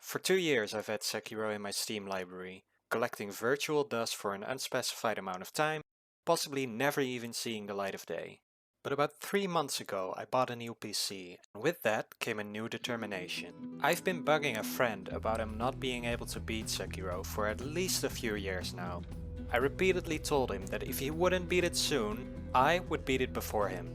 For 2 years I've had Sekiro in my Steam library, collecting virtual dust for an unspecified amount of time, possibly never even seeing the light of day. But about 3 months ago I bought a new PC, and with that came a new determination. I've been bugging a friend about him not being able to beat Sekiro for at least a few years now. I repeatedly told him that if he wouldn't beat it soon, I would beat it before him.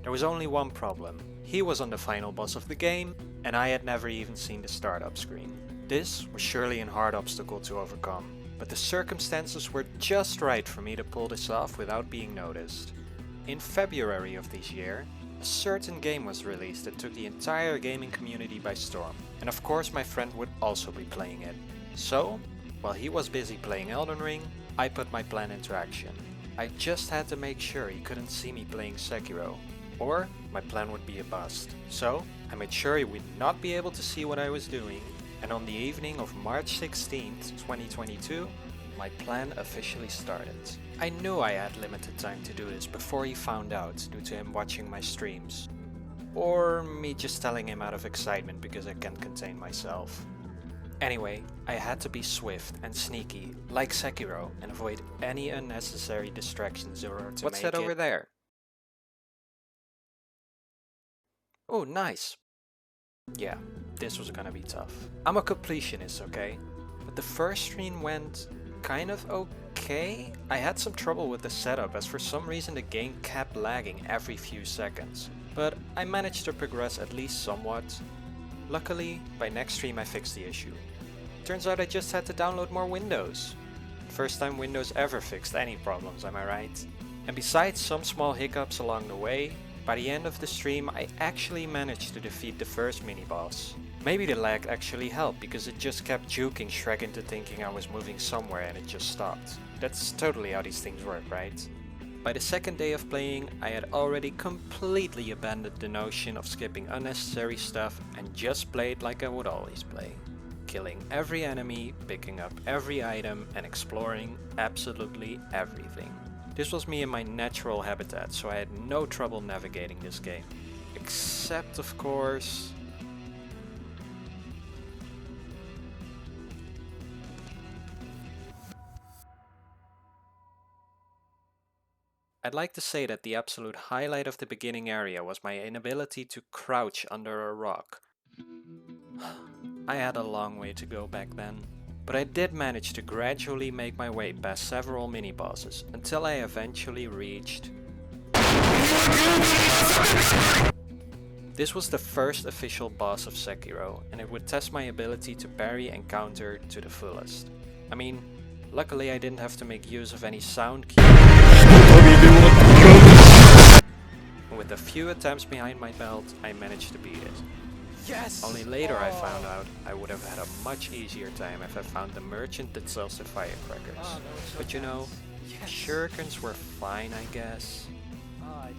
There was only one problem. He was on the final boss of the game, and I had never even seen the startup screen. This was surely a hard obstacle to overcome, but the circumstances were just right for me to pull this off without being noticed. In February of this year, a certain game was released that took the entire gaming community by storm, and of course my friend would also be playing it. So, while he was busy playing Elden Ring, I put my plan into action. I just had to make sure he couldn't see me playing Sekiro, or my plan would be a bust. So, I made sure he would not be able to see what I was doing, and on the evening of March 16th, 2022, my plan officially started. I knew I had limited time to do this before he found out due to him watching my streams. Or me just telling him out of excitement because I can't contain myself. Anyway, I had to be swift and sneaky, like Sekiro, and avoid any unnecessary distractions in order to What's that over there? Oh, nice. Yeah, this was gonna be tough. I'm a completionist, okay? But the first stream went kind of okay. I had some trouble with the setup as for some reason the game kept lagging every few seconds. But I managed to progress at least somewhat. Luckily, by next stream I fixed the issue. Turns out I just had to download more Windows. First time Windows ever fixed any problems, am I right? And besides some small hiccups along the way, by the end of the stream I actually managed to defeat the first mini-boss. Maybe the lag actually helped because it just kept juking Shrek into thinking I was moving somewhere and it just stopped. That's totally how these things work, right? By the second day of playing, I had already completely abandoned the notion of skipping unnecessary stuff and just played like I would always play. Killing every enemy, picking up every item and exploring absolutely everything. This was me in my natural habitat, so I had no trouble navigating this game. Except, of course... I'd like to say that the absolute highlight of the beginning area was my inability to crouch under a rock. I had a long way to go back then. But I did manage to gradually make my way past several mini-bosses until I eventually reached... This was the first official boss of Sekiro, and it would test my ability to parry and counter to the fullest. I mean, luckily I didn't have to make use of any sound cues. With a few attempts behind my belt, I managed to beat it. Yes! Only later I found out I would have had a much easier time if I found the merchant that sells the firecrackers. But you know, shurikens were fine, I guess.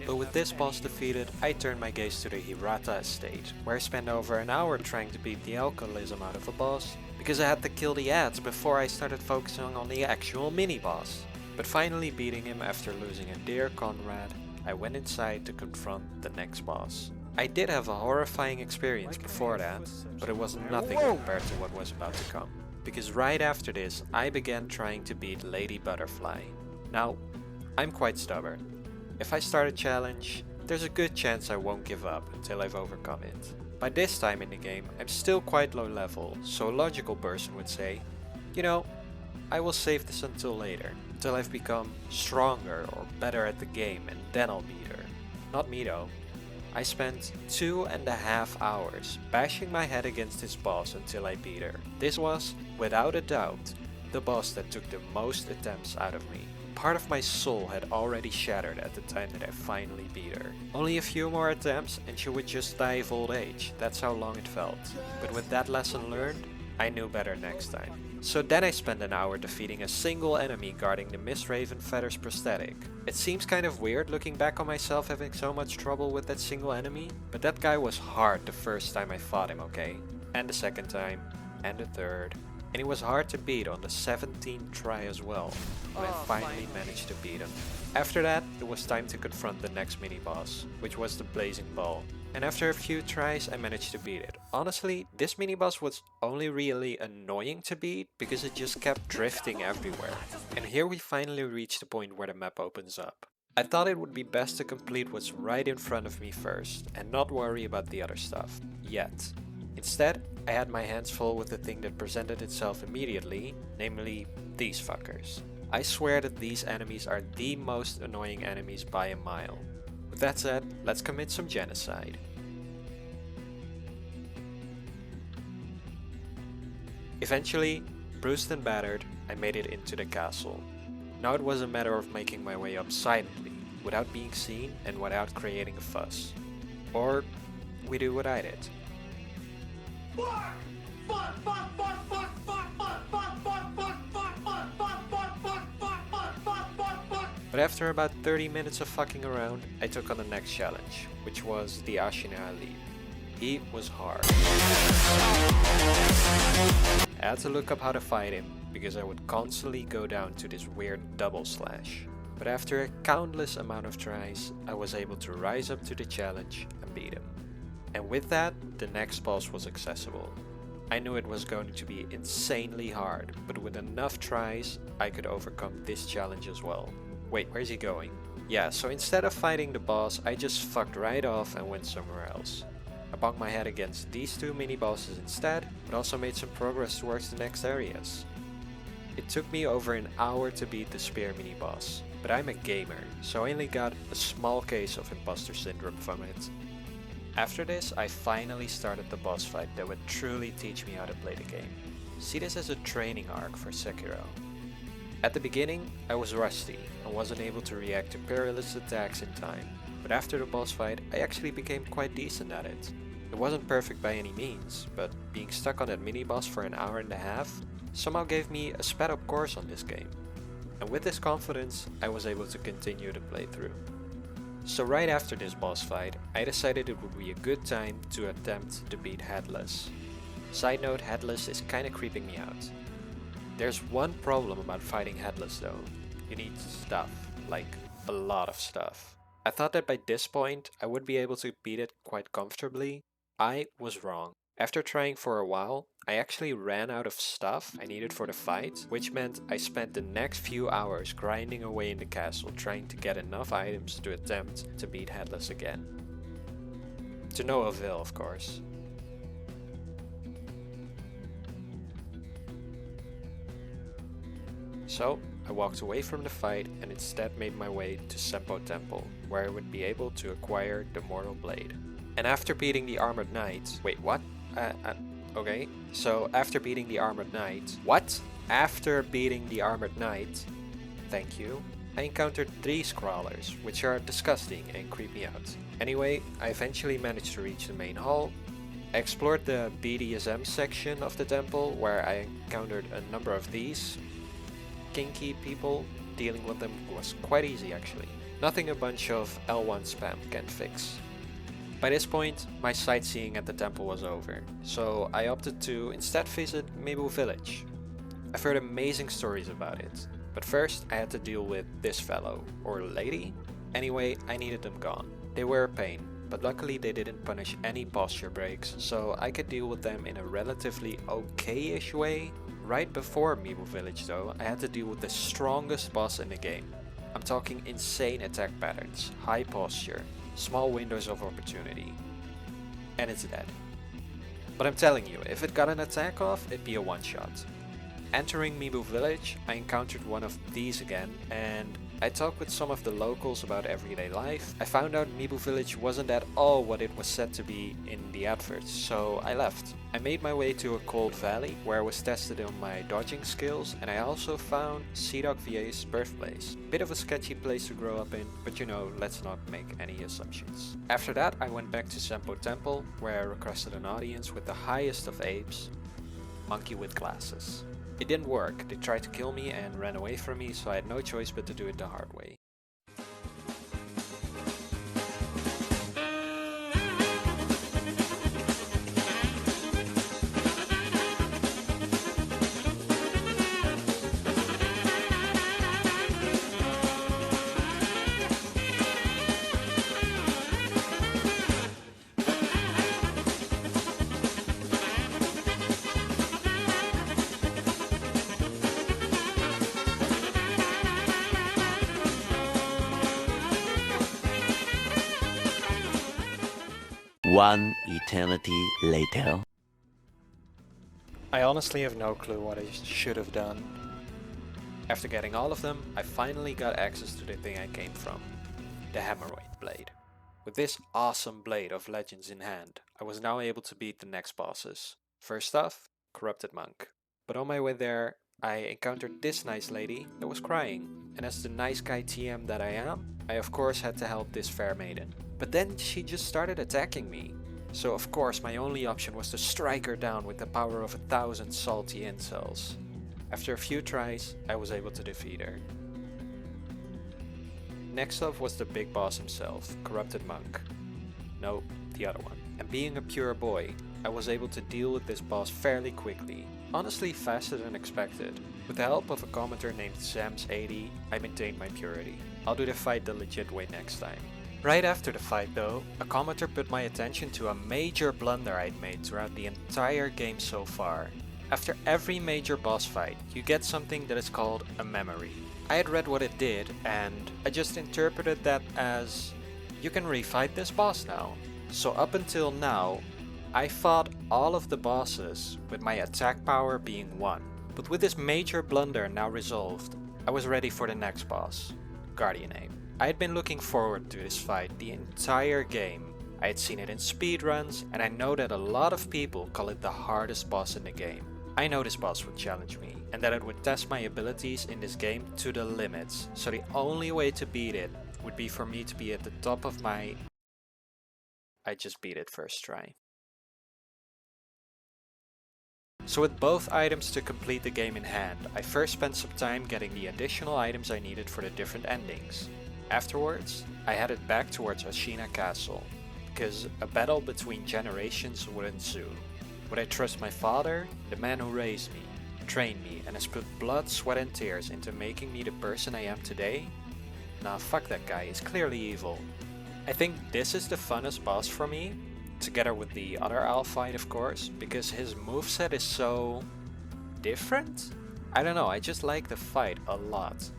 But with this boss defeated, I turned my gaze to the Hirata estate, where I spent over an hour trying to beat the alcoholism out of a boss, because I had to kill the ads before I started focusing on the actual mini-boss. But finally beating him after losing a dear comrade, I went inside to confront the next boss. I did have a horrifying experience before that, but it was nothing compared to what was about to come. Because right after this, I began trying to beat Lady Butterfly. Now, I'm quite stubborn. If I start a challenge, there's a good chance I won't give up until I've overcome it. By this time in the game, I'm still quite low level, so a logical person would say, you know, I will save this until later, until I've become stronger or better at the game and then I'll beat her. Not me though. I spent 2.5 hours bashing my head against this boss until I beat her. This was, without a doubt, the boss that took the most attempts out of me. Part of my soul had already shattered at the time that I finally beat her. Only a few more attempts and she would just die of old age, that's how long it felt. But with that lesson learned, I knew better next time. So then I spent an hour defeating a single enemy guarding the Miss Raven Feathers prosthetic. It seems kind of weird looking back on myself having so much trouble with that single enemy, but that guy was hard the first time I fought him, okay? And the second time, and the third, and he was hard to beat on the 17th try as well, but I finally managed to beat him. After that, it was time to confront the next mini-boss, which was the Blazing Ball. And after a few tries I managed to beat it, honestly, this mini-boss was only really annoying to beat because it just kept drifting everywhere. And here we finally reach the point where the map opens up. I thought it would be best to complete what's right in front of me first, and not worry about the other stuff, yet. Instead, I had my hands full with the thing that presented itself immediately, namely these fuckers. I swear that these enemies are the most annoying enemies by a mile. With that said, let's commit some genocide. Eventually, bruised and battered, I made it into the castle. Now it was a matter of making my way up silently, without being seen and without creating a fuss. Or we do what I did. But after about 30 minutes of fucking around, I took on the next challenge, which was the Ashina Ali. He was hard. I had to look up how to fight him, because I would constantly go down to this weird double slash. But after a countless amount of tries, I was able to rise up to the challenge and beat him. And with that, the next boss was accessible. I knew it was going to be insanely hard, but with enough tries, I could overcome this challenge as well. Wait, where's he going? Yeah, so instead of fighting the boss, I just fucked right off and went somewhere else. I bumped my head against these two mini-bosses instead, but also made some progress towards the next areas. It took me over an hour to beat the spear mini-boss, but I'm a gamer, so I only got a small case of imposter syndrome from it. After this, I finally started the boss fight that would truly teach me how to play the game. See this as a training arc for Sekiro. At the beginning, I was rusty and wasn't able to react to perilous attacks in time, but after the boss fight, I actually became quite decent at it. It wasn't perfect by any means, but being stuck on that mini-boss for an hour and a half somehow gave me a sped up course on this game. And with this confidence, I was able to continue the playthrough. So right after this boss fight, I decided it would be a good time to attempt to beat Headless. Side note, Headless is kinda creeping me out. There's one problem about fighting Headless though. You need stuff, like a lot of stuff. I thought that by this point I would be able to beat it quite comfortably. I was wrong. After trying for a while, I actually ran out of stuff I needed for the fight, which meant I spent the next few hours grinding away in the castle trying to get enough items to attempt to beat Headless again. To no avail, of course. So, I walked away from the fight and instead made my way to Senpo Temple, where I would be able to acquire the Mortal Blade. And after beating the Armored Knight... Wait, what? Okay. So, after beating the Armored Knight... What? After beating the Armored Knight... Thank you. I encountered 3 Scrawlers, which are disgusting and creep me out. Anyway, I eventually managed to reach the main hall. I explored the BDSM section of the temple, where I encountered a number of these kinky people. Dealing with them was quite easy actually. Nothing a bunch of L1 spam can't fix. By this point, my sightseeing at the temple was over, so I opted to instead visit Mibu village. I've heard amazing stories about it, but first I had to deal with this fellow, or lady. Anyway, I needed them gone. They were a pain, but luckily they didn't punish any posture breaks, so I could deal with them in a relatively okay-ish way. Right before Mibu village though, I had to deal with the strongest boss in the game. I'm talking insane attack patterns, high posture, small windows of opportunity. And it's dead. But I'm telling you, if it got an attack off, it'd be a one-shot. Entering Mibu village, I encountered one of these again, and I talked with some of the locals about everyday life. I found out Mibu village wasn't at all what it was said to be in the adverts, so I left. I made my way to a cold valley, where I was tested on my dodging skills, and I also found Sea-Dog VA's birthplace. Bit of a sketchy place to grow up in, but you know, let's not make any assumptions. After that, I went back to Senpo Temple, where I requested an audience with the highest of apes, Monkey with Glasses. It didn't work. They tried to kill me and ran away from me, so I had no choice but to do it the hard way. One eternity later. I honestly have no clue what I should have done. After getting all of them, I finally got access to the thing I came from, the Hemorrhoid Blade. With this awesome blade of legends in hand, I was now able to beat the next bosses. First off, Corrupted Monk. But on my way there, I encountered this nice lady that was crying, and as the nice guy TM that I am, I of course had to help this fair maiden. But then she just started attacking me. So of course my only option was to strike her down with the power of 1,000 salty incels. After a few tries, I was able to defeat her. Next up was the big boss himself, Corrupted Monk. No, the other one. And being a pure boy, I was able to deal with this boss fairly quickly. Honestly faster than expected. With the help of a commenter named Zams80, I maintained my purity. I'll do the fight the legit way next time. Right after the fight though, a commenter put my attention to a major blunder I'd made throughout the entire game so far. After every major boss fight, you get something that is called a memory. I had read what it did, and I just interpreted that as, you can refight this boss now. So up until now, I fought all of the bosses with my attack power being 1. But with this major blunder now resolved, I was ready for the next boss, Guardian Ape. I had been looking forward to this fight the entire game. I had seen it in speedruns, and I know that a lot of people call it the hardest boss in the game. I know this boss would challenge me, and that it would test my abilities in this game to the limits, so the only way to beat it would be for me to be at the top of my... I just beat it first try. So with both items to complete the game in hand, I first spent some time getting the additional items I needed for the different endings. Afterwards, I headed back towards Ashina Castle, because a battle between generations would ensue. Would I trust my father, the man who raised me, trained me, and has put blood, sweat and tears into making me the person I am today? Nah, fuck that guy, he's clearly evil. I think this is the funnest boss for me, together with the other Owl fight of course, because his moveset is so... different? I don't know, I just like the fight a lot.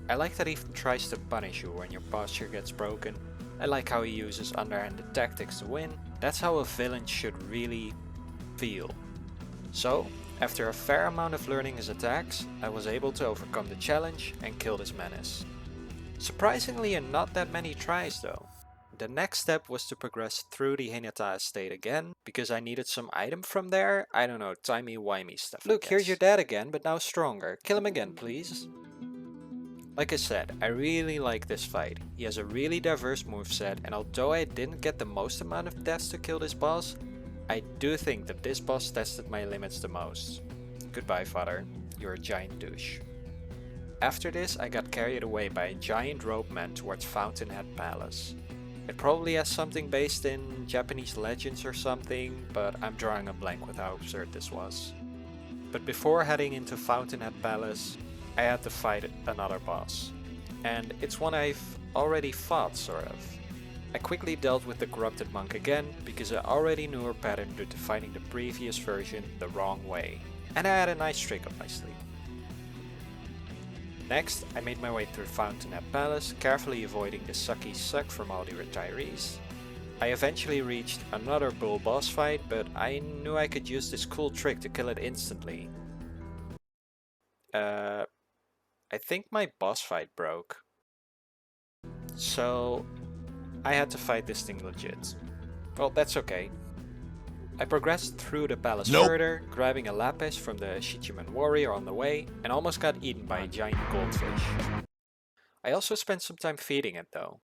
I like that he tries to punish you when your posture gets broken. I like how he uses underhanded tactics to win. That's how a villain should really feel. So, after a fair amount of learning his attacks, I was able to overcome the challenge and kill this menace. Surprisingly in not that many tries though. The next step was to progress through the Hinata estate again, because I needed some item from there. I don't know, timey-wimey stuff. Look, here's your dad again, but now stronger. Kill him again, please. Like I said, I really like this fight. He has a really diverse moveset, and although I didn't get the most amount of deaths to kill this boss, I do think that this boss tested my limits the most. Goodbye, father. You're a giant douche. After this, I got carried away by a giant rope man towards Fountainhead Palace. It probably has something based in Japanese legends or something, but I'm drawing a blank with how absurd this was. But before heading into Fountainhead Palace, I had to fight another boss. And it's one I've already fought, sort of. I quickly dealt with the Corrupted Monk again, because I already knew her pattern due to fighting the previous version the wrong way. And I had a nice trick up my sleeve. Next, I made my way through Fountainhead Palace, carefully avoiding the sucky suck from all the retirees. I eventually reached another bull boss fight, but I knew I could use this cool trick to kill it instantly. I think my boss fight broke. So I had to fight this thing legit. Well, that's okay. I progressed through the palace further, grabbing a lapis from the Shichiman warrior on the way, and almost got eaten by a giant goldfish. I also spent some time feeding it though.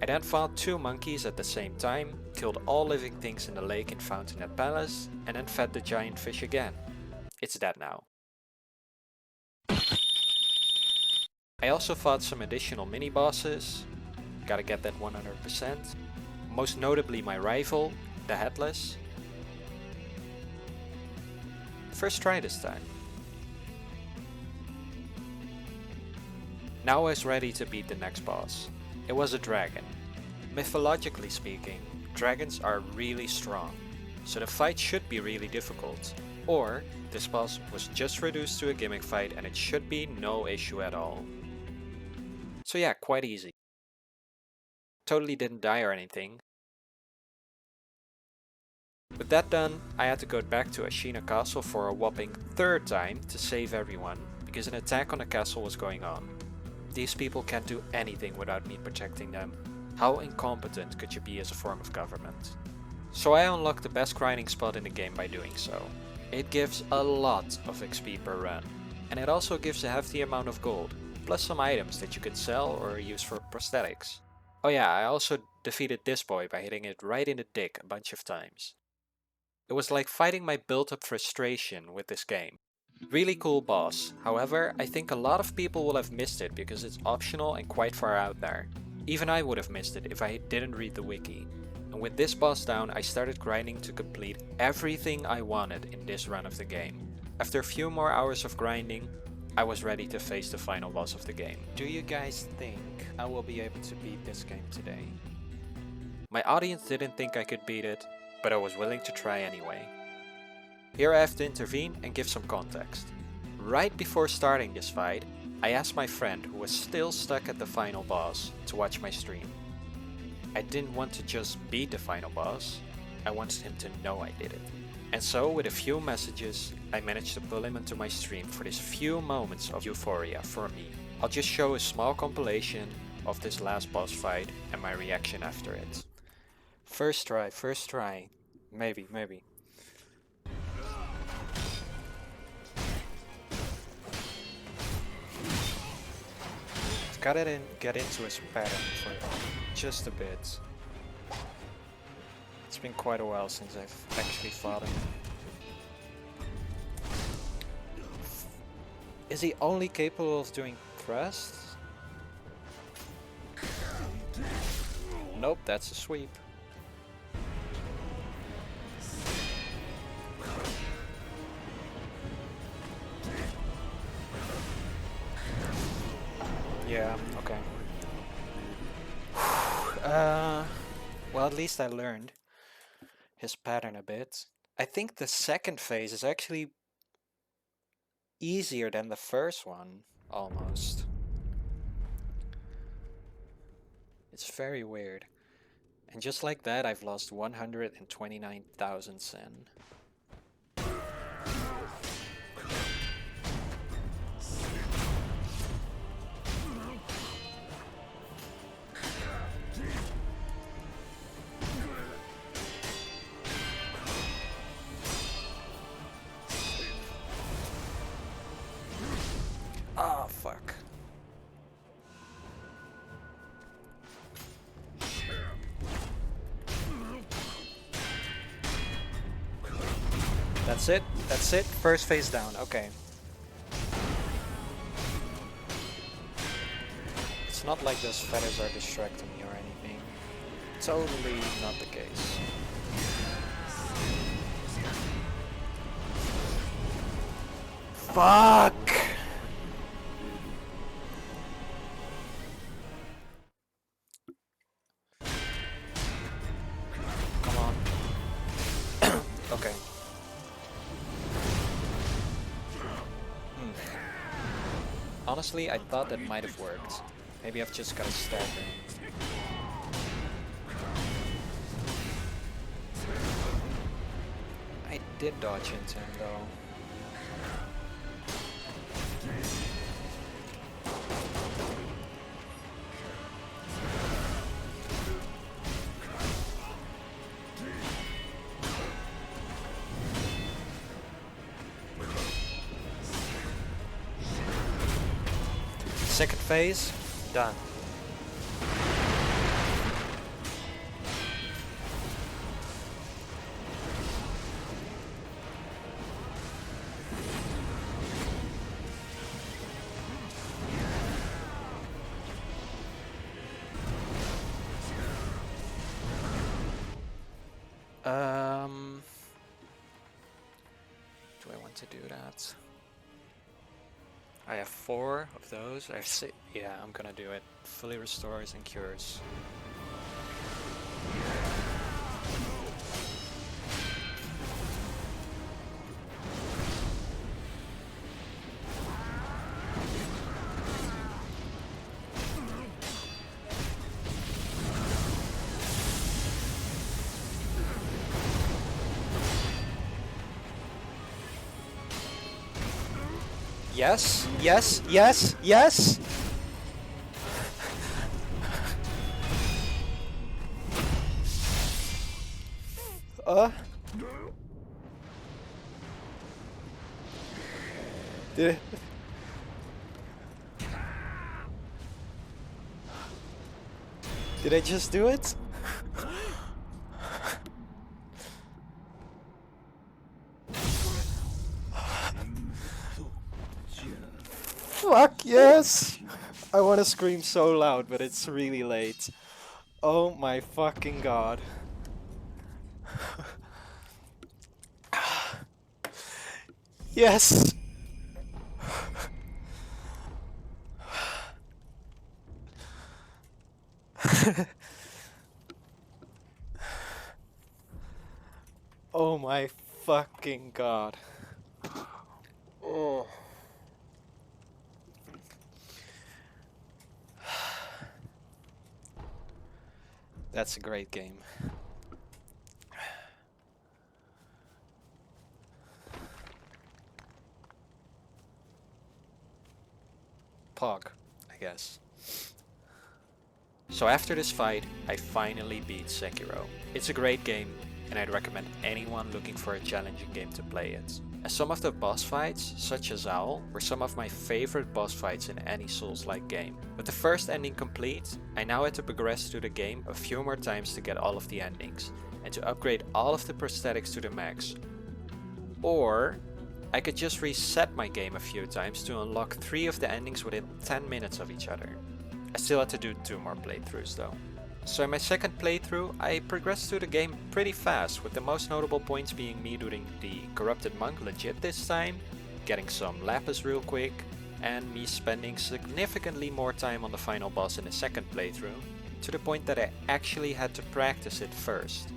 I then fought 2 monkeys at the same time, killed all living things in the lake in Fountainhead Palace, and then fed the giant fish again. It's dead now. I also fought some additional mini-bosses, gotta get that 100%. Most notably my rival, the Headless. First try this time. Now I was ready to beat the next boss. It was a dragon. Mythologically speaking, dragons are really strong, so the fight should be really difficult. Or, this boss was just reduced to a gimmick fight and it should be no issue at all. So yeah, quite easy. Totally didn't die or anything. With that done, I had to go back to Ashina Castle for a whopping third time to save everyone, because an attack on the castle was going on. These people can't do anything without me protecting them. How incompetent could you be as a form of government? So I unlocked the best grinding spot in the game by doing so. It gives a lot of XP per run, and it also gives a hefty amount of gold, plus some items that you can sell or use for prosthetics. Oh yeah, I also defeated this boy by hitting it right in the dick a bunch of times. It was like fighting my built-up frustration with this game. Really cool boss, however, I think a lot of people will have missed it because it's optional and quite far out there. Even I would have missed it if I didn't read the wiki. And with this boss down, I started grinding to complete everything I wanted in this run of the game. After a few more hours of grinding, I was ready to face the final boss of the game. Do you guys think I will be able to beat this game today? My audience didn't think I could beat it, but I was willing to try anyway. Here I have to intervene and give some context. Right before starting this fight, I asked my friend who was still stuck at the final boss to watch my stream. I didn't want to just beat the final boss, I wanted him to know I did it. And so with a few messages, I managed to pull him into my stream for these few moments of euphoria for me. I'll just show a small compilation of this last boss fight and my reaction after it. First try. Maybe. Gotta get into his pattern for just a bit. It's been quite a while since I've actually fought him. Is he only capable of doing thrusts? Nope, that's a sweep. Yeah, okay. Well, at least I learned his pattern a bit. I think the second phase is actually easier than the first one, almost. It's very weird. And just like that, I've lost 129,000 sen. Ah, fuck. That's it, first phase down, okay. It's not like those feathers are distracting me or anything. Totally not the case. Fuck! Come on. Okay. Honestly, I thought that might have worked. Maybe I've just gotta stab him. I did dodge into him though. Second phase, done. Do I want to do that? I have 4 of those. I have 6. Yeah, I'm gonna do it. Fully restores and cures. Yes, yes, yes, yes! Did it? Did I just do it? Fuck yes! I want to scream so loud, but it's really late. Oh my fucking god. Yes! Oh my fucking god. Oh. That's a great game. Pog, I guess. So after this fight, I finally beat Sekiro. It's a great game, and I'd recommend anyone looking for a challenging game to play it. As some of the boss fights, such as Owl, were some of my favorite boss fights in any Souls-like game. With the first ending complete, I now had to progress through the game a few more times to get all of the endings, and to upgrade all of the prosthetics to the max. Or I could just reset my game a few times to unlock 3 of the endings within 10 minutes of each other. I still had to do 2 more playthroughs though. So in my second playthrough, I progressed through the game pretty fast, with the most notable points being me doing the Corrupted Monk legit this time, getting some Lapis real quick, and me spending significantly more time on the final boss in the second playthrough, to the point that I actually had to practice it first.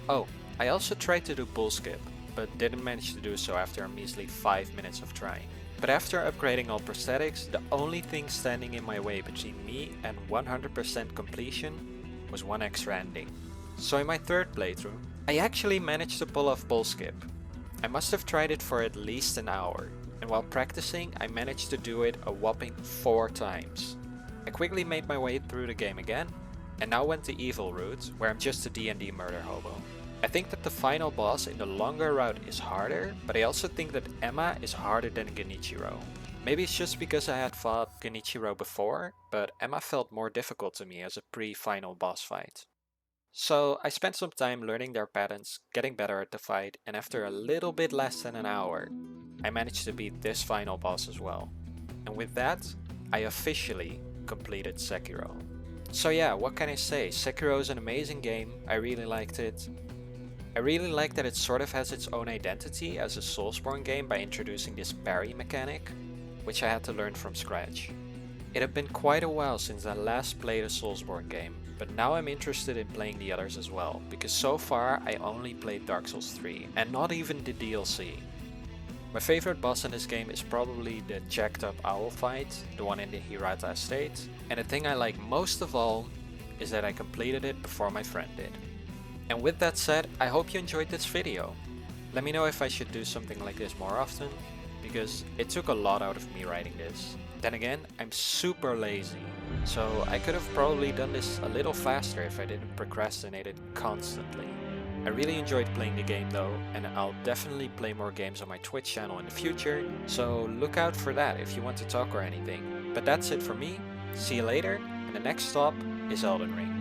Oh, I also tried to do bull skip, but didn't manage to do so after a measly 5 minutes of trying. But after upgrading all prosthetics, the only thing standing in my way between me and 100% completion was one extra ending. So in my third playthrough, I actually managed to pull off bull skip. I must have tried it for at least an hour, and while practicing I managed to do it a whopping 4 times. I quickly made my way through the game again, and now went the evil route, where I'm just a D&D murder hobo. I think that the final boss in the longer route is harder, but I also think that Emma is harder than Genichiro. Maybe it's just because I had fought Genichiro before, but Emma felt more difficult to me as a pre-final boss fight. So I spent some time learning their patterns, getting better at the fight, and after a little bit less than an hour, I managed to beat this final boss as well. And with that, I officially completed Sekiro. So yeah, what can I say? Sekiro is an amazing game, I really liked it. I really like that it sort of has its own identity as a Soulsborne game by introducing this parry mechanic, which I had to learn from scratch. It had been quite a while since I last played a Soulsborne game, but now I'm interested in playing the others as well, because so far I only played Dark Souls 3, and not even the DLC. My favorite boss in this game is probably the jacked up owl fight, the one in the Hirata estate, and the thing I like most of all is that I completed it before my friend did. And with that said, I hope you enjoyed this video. Let me know if I should do something like this more often, because it took a lot out of me writing this. Then again, I'm super lazy, so I could have probably done this a little faster if I didn't procrastinate it constantly. I really enjoyed playing the game though, and I'll definitely play more games on my Twitch channel in the future, so look out for that if you want to talk or anything. But that's it for me, see you later, and the next stop is Elden Ring.